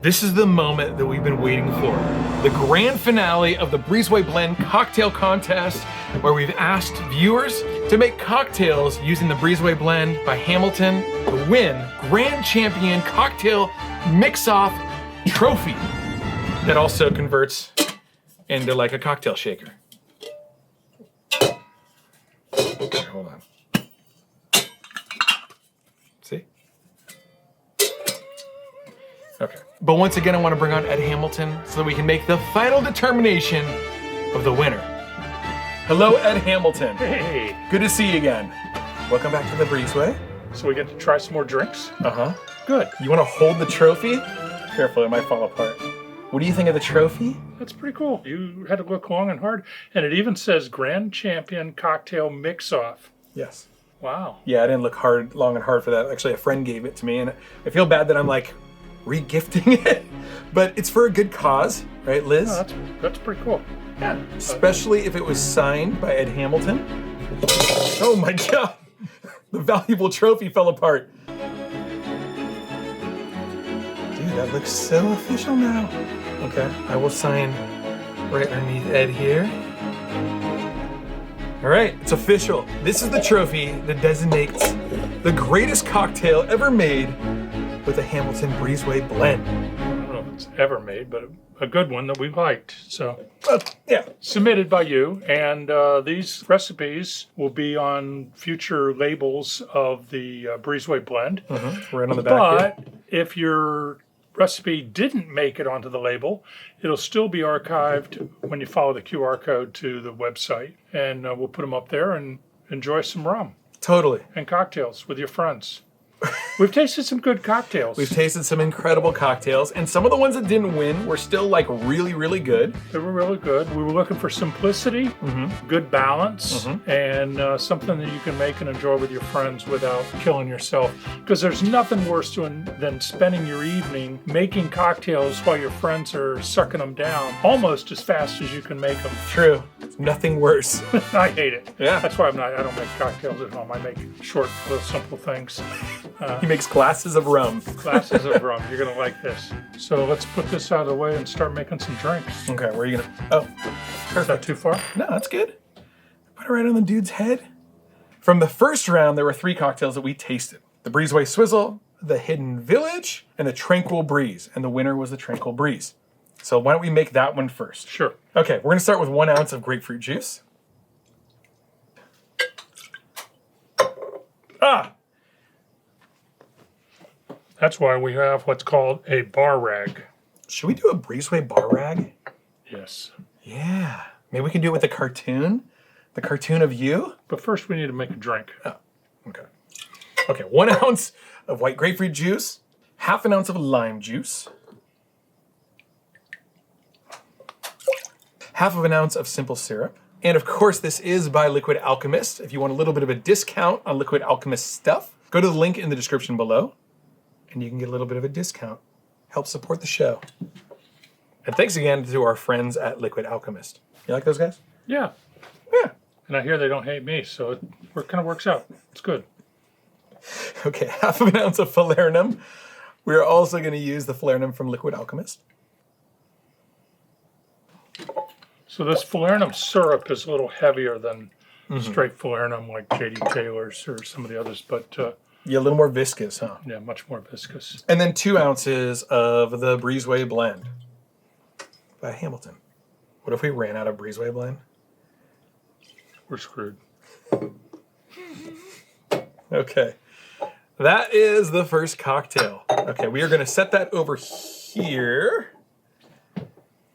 This is the moment that we've been waiting for. The grand finale of the Breezeway Blend Cocktail Contest, where we've asked viewers to make cocktails using the Breezeway Blend by Hamilton to win Grand Champion Cocktail Mix-Off Trophy that also converts into like a cocktail shaker. Okay, hold on. See? Okay. But once again, I want to bring on Ed Hamilton so that we can make the final determination of the winner. Hello, Ed Hamilton. Hey. Good to see you again. Welcome back to the Breezeway. So we get to try some more drinks? Uh-huh. Good. You want to hold the trophy? Careful, it might fall apart. What do you think of the trophy? That's pretty cool. You had to look long and hard. And it even says Grand Champion Cocktail Mix-Off. Yes. Wow. Yeah, I didn't look long and hard for that. Actually, a friend gave it to me, and I feel bad that I'm like re-gifting it, but it's for a good cause, right, Liz? Oh, that's pretty cool. Yeah. Especially if it was signed by Ed Hamilton. Oh my God, the valuable trophy fell apart. Dude, that looks so official now. Okay, I will sign right underneath Ed here. All right, it's official. This is the trophy that designates the greatest cocktail ever made with a Hamilton Breezeway Blend. I don't know if it's ever made, but a good one that we liked. So, yeah. Submitted by you, and these recipes will be on future labels of the Breezeway Blend. Mm-hmm. Right on the back. But if your recipe didn't make it onto the label, it'll still be archived when you follow the QR code to the website, and we'll put them up there and enjoy some rum. Totally. And cocktails with your friends. We've tasted some good cocktails. We've tasted some incredible cocktails, and some of the ones that didn't win were still like really, really good. They were really good. We were looking for simplicity, good balance, and something that you can make and enjoy with your friends without killing yourself. Because there's nothing worse than spending your evening making cocktails while your friends are sucking them down almost as fast as you can make them. True. Nothing worse. I hate it. Yeah. That's why I don't make cocktails at home. I make short, little, simple things. He makes glasses of rum. Glasses of rum. You're going to like this. So let's put this out of the way and start making some drinks. Okay, where are you going to? Oh, Is perfect. that too far? No, that's good. Put it right on the dude's head. From the first round, there were 3 cocktails that we tasted. The Breezeway Swizzle, the Hidden Village, and the Tranquil Breeze. And the winner was the Tranquil Breeze. So why don't we make that one first? Sure. Okay, we're going to start with 1 ounce of grapefruit juice. Ah! That's why we have what's called a bar rag. Should we do a Breezeway bar rag? Yes. Yeah. Maybe we can do it with a cartoon? The cartoon of you? But first we need to make a drink. Oh, okay. Okay, 1 ounce of white grapefruit juice, half an ounce of lime juice, half of an ounce of simple syrup. And of course, this is by Liquid Alchemist. If you want a little bit of a discount on Liquid Alchemist stuff, go to the link in the description below, and you can get a little bit of a discount. Help support the show. And thanks again to our friends at Liquid Alchemist. You like those guys? Yeah. Yeah. And I hear they don't hate me, so it kind of works out. It's good. Okay, half of an ounce of falernum. We're also going to use the falernum from Liquid Alchemist. So this falernum syrup is a little heavier than straight falernum like J.D. Taylor's or some of the others, but Yeah, a little more viscous, huh? yeah, much more viscous. And then 2 ounces of the Breezeway Blend by Hamilton. What if we ran out of Breezeway Blend? We're screwed. Okay. That is the first cocktail. Okay, we are going to set that over here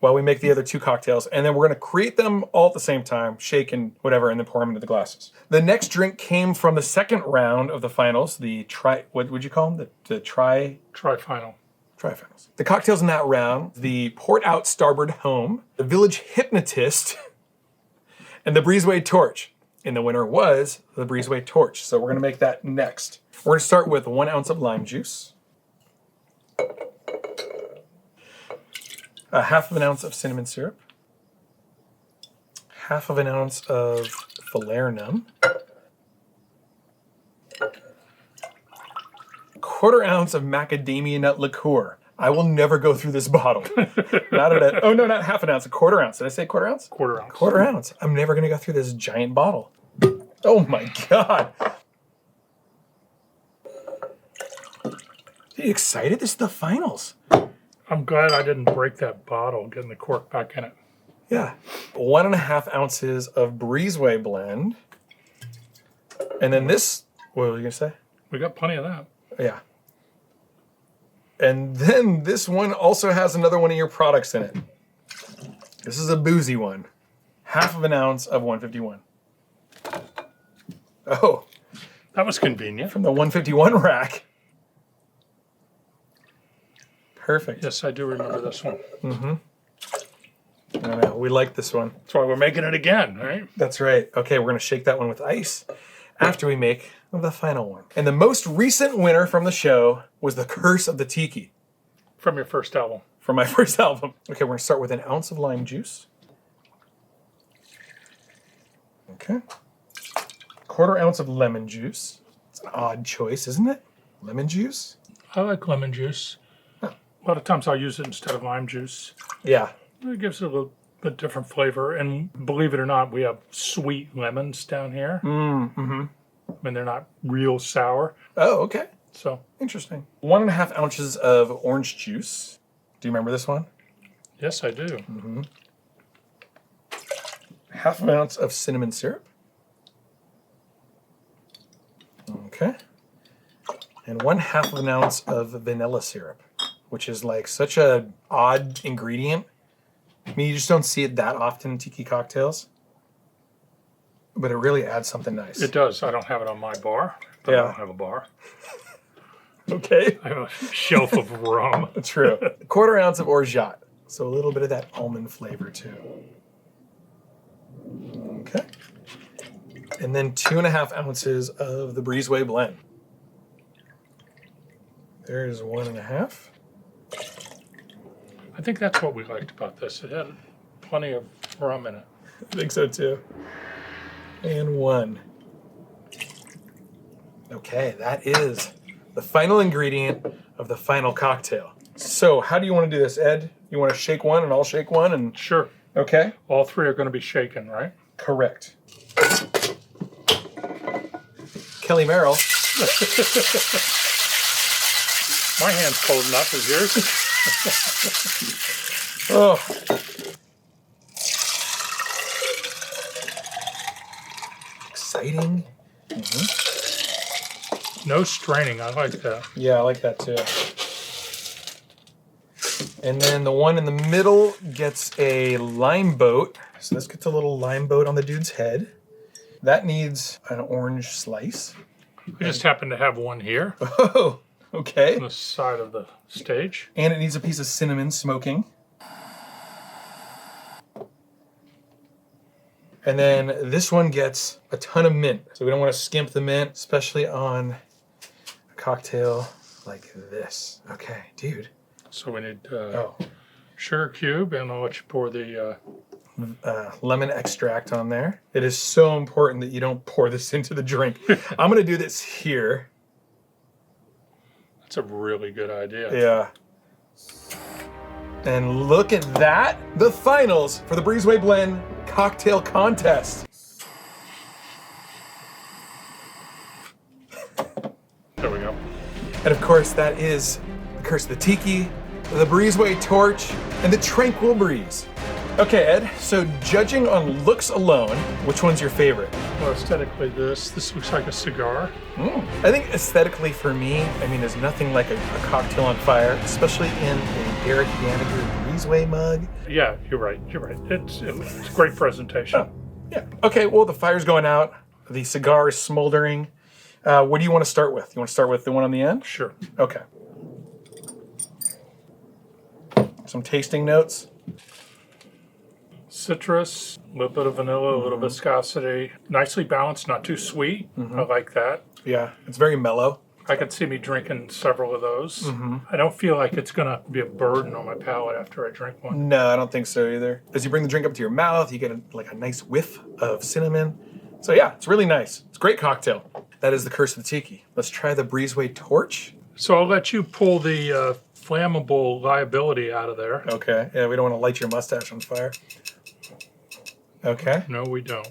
while we make the other 2 cocktails, and then we're going to create them all at the same time, shake and whatever, and then pour them into the glasses. The next drink came from the second round of the finals, what would you call them? The Tri-final. Tri-finals. The cocktails in that round, the Port Out Starboard Home, the Village Hypnotist, and the Breezeway Torch. And the winner was the Breezeway Torch. So we're going to make that next. We're going to start with 1 ounce of lime juice, half of an ounce of cinnamon syrup, half of an ounce of falernum, 1/4 ounce of macadamia nut liqueur. I will never go through this bottle. Not half an ounce, a quarter ounce. Did I say quarter ounce? Quarter ounce. Quarter ounce. I'm never going to go through this giant bottle. Oh my God. Are you excited? This is the finals. I'm glad I didn't break that bottle getting the cork back in it. Yeah. 1.5 ounces of Breezeway Blend. And then this, what were you going to say? We got plenty of that. Yeah. And then this one also has another one of your products in it. This is a boozy one. 1/2 ounce of 151. Oh. That was convenient. From the 151 rack. Perfect. Yes, I do remember this one. Mm-hmm. I know, we like this one. That's why we're making it again, right? That's right. Okay, we're going to shake that one with ice after we make the final one. And the most recent winner from the show was The Curse of the Tiki. From your first album. From my first album. Okay, we're going to start with 1 ounce of lime juice. Okay. 1/4 ounce of lemon juice. It's an odd choice, isn't it? Lemon juice? I like lemon juice. A lot of times I'll use it instead of lime juice. Yeah. It gives it a little bit different flavor. And believe it or not, we have sweet lemons down here. Mm-hmm. I mean, they're not real sour. Oh, okay. So interesting. 1.5 ounces of orange juice. Do you remember this one? yes, I do. Mm-hmm. 1/2 ounce of cinnamon syrup. Okay. And 1/2 ounce of vanilla syrup, which is like such a odd ingredient. I mean, you just don't see it that often in tiki cocktails. But it really adds something nice. It does. I don't have it on my bar. I Yeah. don't have a bar. Okay. I have a shelf of rum. True. 1/4 ounce of orgeat. So a little bit of that almond flavor too. Okay. And then 2.5 ounces of the Breezeway Blend. There's 1.5. I think that's what we liked about this. It had plenty of rum in it. I think so too. And 1. Okay, that is the final ingredient of the final cocktail. So how do you want to do this, Ed? You want to shake one and I'll shake one and... Sure. Okay. All three are going to be shaken, right? Correct. Kelly Merrill. My hand's cold enough. Is yours? Oh. Exciting. Mm-hmm. No straining. I like that. Yeah, I like that too. And then the one in the middle gets a lime boat. So this gets a little lime boat on the dude's head. That needs an orange slice. I just happen to have one here Oh, okay. on the side of the stage. And it needs a piece of cinnamon smoking. And then this one gets a ton of mint. So we don't want to skimp the mint, especially on a cocktail like this. Okay, dude. So we need Oh, sugar cube, and I'll let you pour the... lemon extract on there. It is so important that you don't pour this into the drink. I'm going to do this here. That's a really good idea. Yeah. And look at that. The finals for the Breezeway Blend Cocktail Contest. There we go. And of course, that is the Curse of the Tiki, the Breezeway Torch, and the Tranquil Breeze. Okay, Ed, so judging on looks alone, which one's your favorite? Well, aesthetically, this looks like a cigar. I think aesthetically for me, I mean, there's nothing like a cocktail on fire, especially in an Eric Yanniger Breezeway mug. Yeah, you're right. You're right. It's a great presentation. Oh, yeah. Okay, well, the fire's going out. The cigar is smoldering. What do you want to start with? You want to start with the one on the end? Sure. Okay. Some tasting notes. Citrus, a little bit of vanilla, a little viscosity. Nicely balanced, not too sweet. I like that. Yeah, it's very mellow. I could see me drinking several of those. I don't feel like it's going to be a burden on my palate after I drink one. No, I don't think so either. As you bring the drink up to your mouth, you get a nice whiff of cinnamon. So yeah, it's really nice. It's a great cocktail. That is the Curse of the Tiki. Let's try the Breezeway Torch. So I'll let you pull the flammable liability out of there. Okay. Yeah, we don't want to light your mustache on fire. Okay. No, we don't.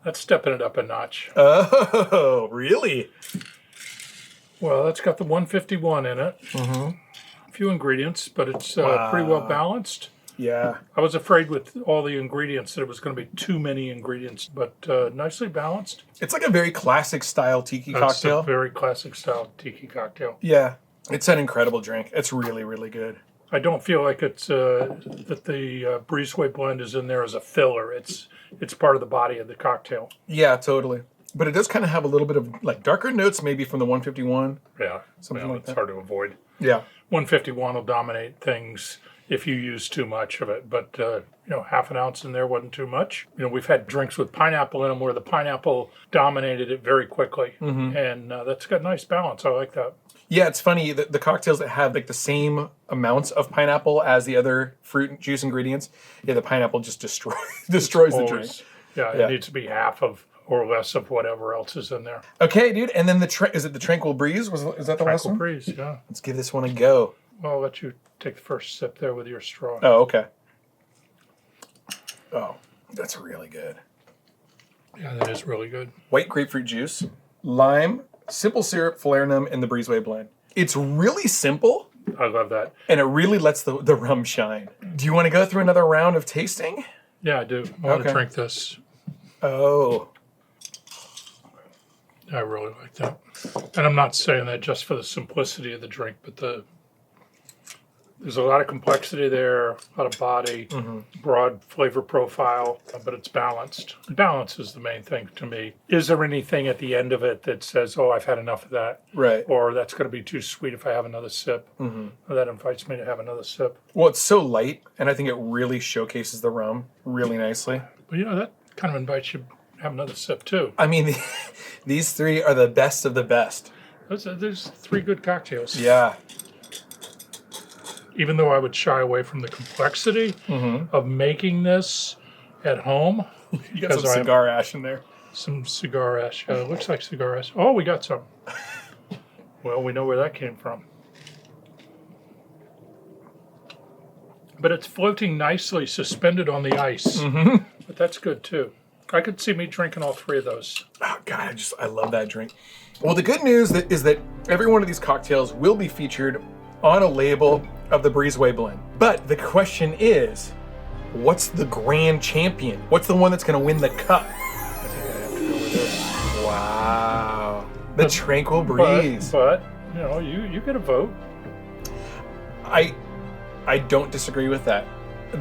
That's stepping it up a notch. Oh, really? Well, that's got the 151 in it. A few ingredients, but it's pretty well balanced. Yeah. I was afraid with all the ingredients that it was going to be too many ingredients, but nicely balanced. It's like a very classic style tiki cocktail. It's a very classic style tiki cocktail. Yeah. It's an incredible drink. It's really, really good. I don't feel like it's that the Breezeway blend is in there as a filler. It's part of the body of the cocktail. Yeah, totally. But it does kind of have a little bit of like darker notes, maybe from the 151. Yeah, Something like it's that. hard to avoid. Yeah. 151 will dominate things if you use too much of it, but half an ounce in there wasn't too much. We've had drinks with pineapple in them where the pineapple dominated it very quickly, and that's got nice balance. I like that. Yeah, it's funny, the cocktails that have like the same amounts of pineapple as the other fruit and juice ingredients, the pineapple just destroys the drink. Yeah, it needs to be half of or less of whatever else is in there. Okay, dude, and then is it the Tranquil Breeze? Is that the last one? Tranquil Breeze, yeah. Let's give this one a go. Well, I'll let you take the first sip there with your straw. Oh, okay. Oh, that's really good. Yeah, that is really good. White grapefruit juice, lime, simple syrup, falernum, and the Breezeway blend. It's really simple. I love that. And it really lets the rum shine. Do you want to go through another round of tasting? Yeah, I do. I want to drink this. Oh. I really like that. And I'm not saying that just for the simplicity of the drink, but there's a lot of complexity there, a lot of body, broad flavor profile, but it's balanced. Balance is the main thing to me. Is there anything at the end of it that says, oh, I've had enough of that? Right. Or that's going to be too sweet if I have another sip? Or that invites me to have another sip. Well, it's so light, and I think it really showcases the rum really nicely. But that kind of invites you to have another sip too. I mean, these three are the best of the best. There's three good cocktails. Yeah. Even though I would shy away from the complexity of making this at home. You got some cigar ash in there. Some cigar ash. It looks like cigar ash. Oh, we got some. Well, we know where that came from. But it's floating nicely, suspended on the ice. But that's good too. I could see me drinking all three of those. Oh, God, I love that drink. Well, the good news is that every one of these cocktails will be featured on a label of the Breezeway blend. But the question is, what's the grand champion? What's the one that's going to win the cup? I think I have to go with this. Wow. The Tranquil Breeze. But you get a vote. I don't disagree with that.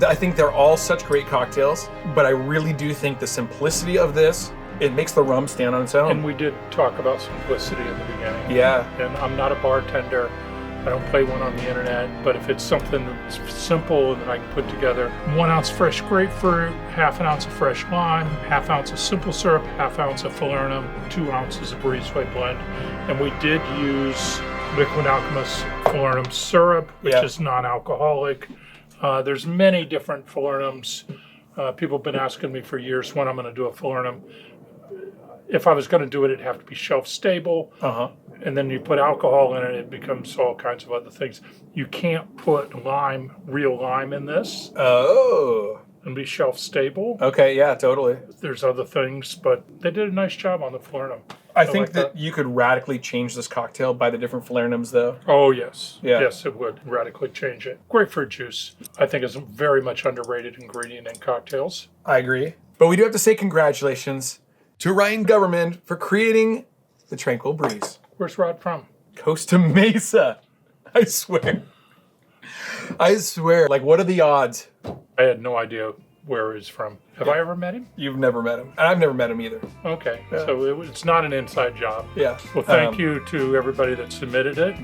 I think they're all such great cocktails, but I really do think the simplicity of this, it makes the rum stand on its own. And we did talk about simplicity in the beginning. Yeah. And I'm not a bartender. I don't play one on the internet, but if it's something that's simple that I can put together, 1 ounce fresh grapefruit, half an ounce of fresh lime, half ounce of simple syrup, half ounce of falernum, 2 ounces of Breezeway blend. And we did use Liquid Alchemist falernum syrup, which is non-alcoholic. There's many different falernums. People have been asking me for years when I'm going to do a falernum. If I was going to do it, it'd have to be shelf stable. And then you put alcohol in it, it becomes all kinds of other things. You can't put real lime in this. Oh. And be shelf stable. Okay, yeah, totally. There's other things, but they did a nice job on the falernum. I think like that you could radically change this cocktail by the different falernums, though. Oh, yes. Yeah. Yes, it would radically change it. Grapefruit juice, I think, is a very much underrated ingredient in cocktails. I agree. But we do have to say congratulations to Ryan Government for creating the Tranquil Breeze. Where's Rod from? Costa Mesa. I swear. Like, what are the odds? I had no idea where he's from. Have I ever met him? You've never met him. And I've never met him either. Okay, so it's not an inside job. Yeah. Well, thank you to everybody that submitted it,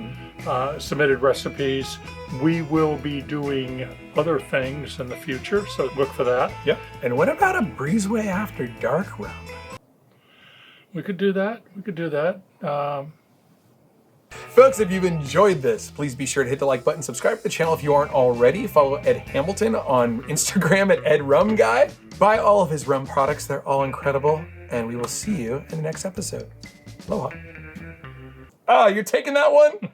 submitted recipes. We will be doing other things in the future, so look for that. Yep. And what about a Breezeway After Dark rum? We could do that. Folks, if you've enjoyed this, please be sure to hit the like button, subscribe to the channel if you aren't already, follow Ed Hamilton on Instagram at EdRumGuy. Buy all of his rum products, they're all incredible, and we will see you in the next episode. Aloha. Oh, you're taking that one?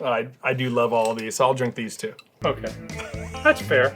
I do love all of these, so I'll drink these too. Okay. That's fair.